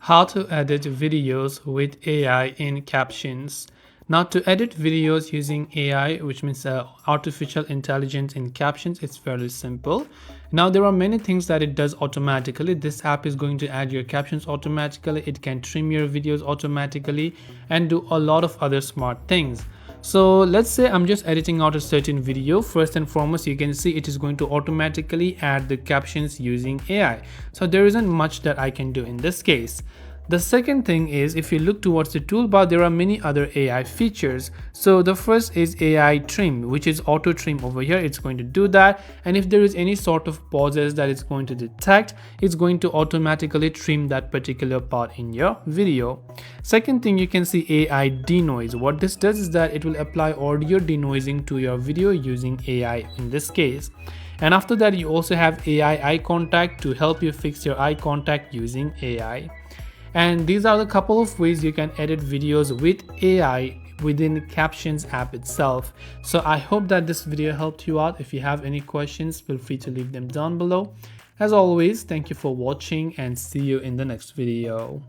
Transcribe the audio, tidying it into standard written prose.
How to edit videos with AI in Captions. Now, to edit videos using AI, which means artificial intelligence in Captions, it's fairly simple. Now, there are many things that it does automatically. This app is going to add your captions automatically. It can trim your videos automatically and do a lot of other smart things. So let's say I'm just editing out a certain video. First and foremost, you can see it is going to automatically add the captions using AI. So there isn't much that I can do in this case. The second thing is, if you look towards the toolbar, there are many other AI features. So the first is AI trim, which is auto trim over here. It's going to do that. And if there is any sort of pauses that it's going to detect, it's going to automatically trim that particular part in your video. Second thing, you can see AI denoise. What this does is that it will apply audio denoising to your video using AI in this case. And after that, you also have AI eye contact to help you fix your eye contact using AI. And these are the couple of ways you can edit videos with AI within Captions app itself. So I hope that this video helped you out. If you have any questions, feel free to leave them down below. As always, thank you for watching and see you in the next video.